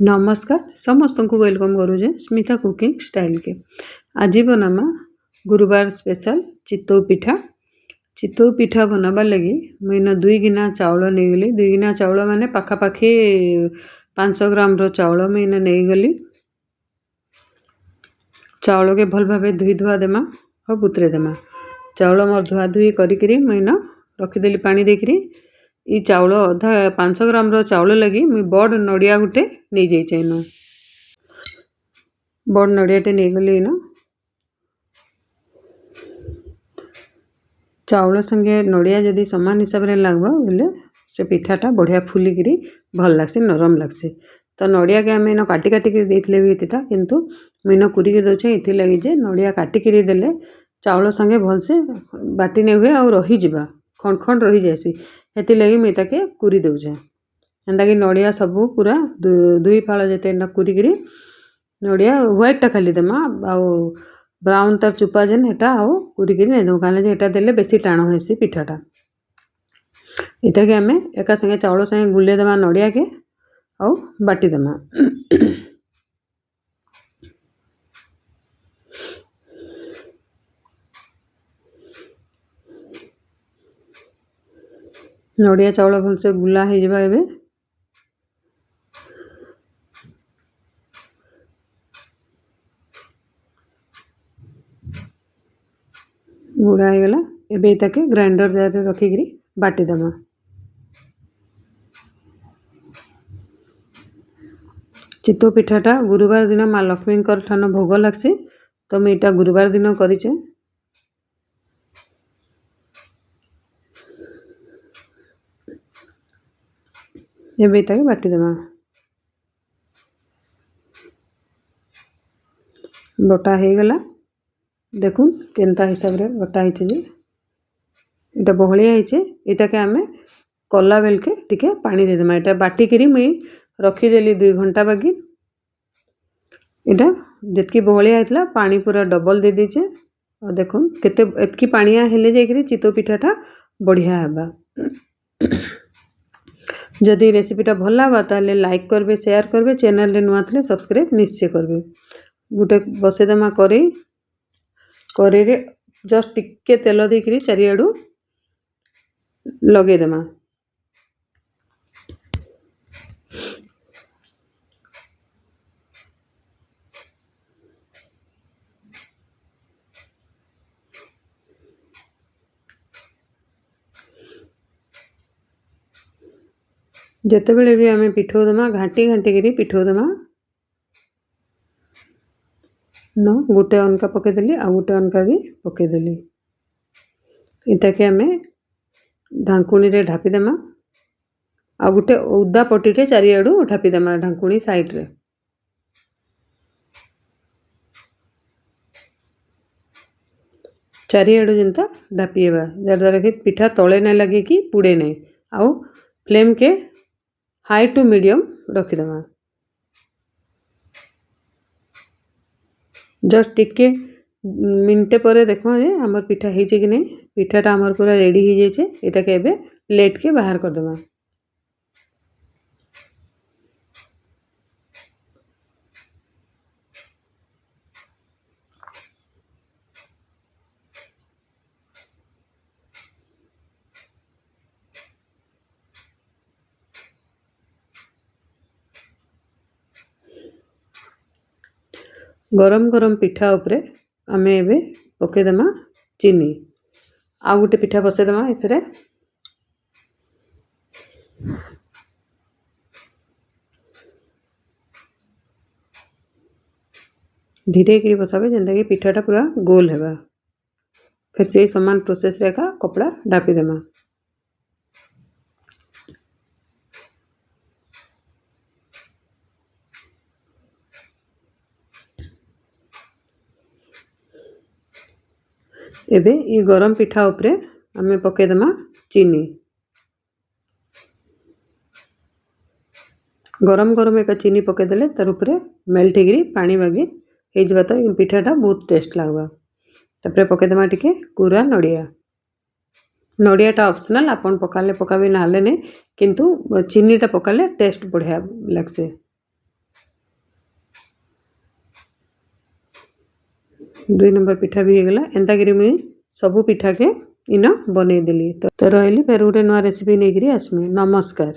नमस्कार समस्त को वेलकम करुचे स्मिता कुकिंग स्टाइल के। आज बनामा गुरुवार स्पेशल चितौ पिठा बनाबार लगी मुझे 2 गिना चाउल नहीं गली। 2 गिना चाउल माने पाखापाखि 500 ग्राम रो चाउल मुझे नहीं गली। चाउल के भल भाव धुई धुआ देमा और बुतरे देमा। चाउल मोर धुआ धुई करी मुझे रखीदेली पानी देकरी। ई चाउल अधा 500 ग्राम रो चाउल लगी मुई बड़ नड़िया गुटे नहीं जाइए न बड़ नड़ियाटे नहीं गली न चाउल संगे नड़िया जदि सामान हिसाब रे लागबा बोले से पिठाटा बढ़िया फुलिकी भल लगसी नरम लगसी। तो नड़िया के आम इन काटी काटिक देते भी होता किंतु मुझे कुरिक दौचे ये लगी जे नड़िया काटिक देले चाउल संगे भलसे बाटी नहीं हुए और रहीजा खंड खंड रही जासी। हेती लगी मुझे ताके कुरी दौचे एंता कि नड़िया सबू पूरा 2 फाड़ जिते कुरिक नड़िया व्हाइटा खाली देमा आउ ब्राउन तार चुपा जेन हेटा आउ कुरिक नहीं दे कहीं हेटा देले बेसी टाण होसी पिठाटा। इटा के आम एका संगे चाउल संगे गुले देमा नड़िया के आउ बाटी देमा। नड़िया चाउल भलसे गुला हो जावा एबे गुड़ा हो गला। एबे ताके ग्राइंडर जार रे रखिकी बाटी देमा। चितौ पिठाटा गुरुवार दिन माँ लक्ष्मी ठान भोग लगसी तो मुझे इटा गुरुवार दिन करिचे। एबे ताके बाटी देमा। बटा हो गला देखुन केनता हिसाब रे बटा होइछे जे इटा बहलिया होइछे। इटा के आमे कला बेल के टिके पानी दे देमा। इटा बाटी करी मुई रखी देली 2 घंटा बागी। इटा जतकी बहलिया होइतला पानी पूरा डबल दे दीचे और देखुन केते एतकी पानिया हेले जाइकरी चितौ पिठाटा बढ़िया हेबा। जदि रेसिपीटा भल लागबा ताले लाइक करबे शेयर करबे चैनल रे नुआ थले सब्सक्राइब निश्चय करबे। गुटे बसे देमा करी रे जस्ट टिके तेल देकरी चारियाडू लगे देमा। जिते बेले भी आम पिठौ देमा घाटी घाटी करी पिठौ देमा न गोटे अनका पकईदेली आ गोटे अनका भी पकईदेली। इटा के आम ढांकुणी रे ढापी देमा आ गोटे उदा पटीटे चारियाडू ढापी देमा ढांकुणी साइड रे। चारियाडू जिनता ढापीबा जरद्वारा कि पिठा तले नहीं लगे कि पुड़े नहीं। आउ फ्लेम के हाई टू मीडियम रखीदेमा। जस्ट टिके मिनटे पर देखो जे आमर पिठा होइछे कि नहीं। पिठाटा आमर पूरा रेडी हो जाइछे। एटा के एबे प्लेट के बाहर कर देमा। गरम गरम पिठा उपरे आमे एबे पके देमा चीनी आ गोटे पिठा बसे देमा। एथरे धीरे करी बसाबे जेंता कि पिठाटा पूरा गोल हेबा। फिर से समान प्रोसेस रे का कपड़ा ढापी देमा। एबे ये गरम पिठा उपरे आमे पके देमा चीनी। गरम गरम एक चीनी पके देले तार उपरे मेल्ट होगी पानी बागी हो जावा तो पिठाटा बहुत टेस्ट लागबा। तापरे पके देमा टिके कुरा नड़िया। नड़ियाटा ऑप्शनल आपन पकाले पकाबे नाले नहीं किंतु चीनीटा पकाले टेस्ट बढ़िया लगसे। 2 नंबर पिठा भी होगला एंता करी मुई सबू पिठा के इन बनईदेली तो रही फेर गोटे नुआ रेसिपी नहीं आसमी नमस्कार।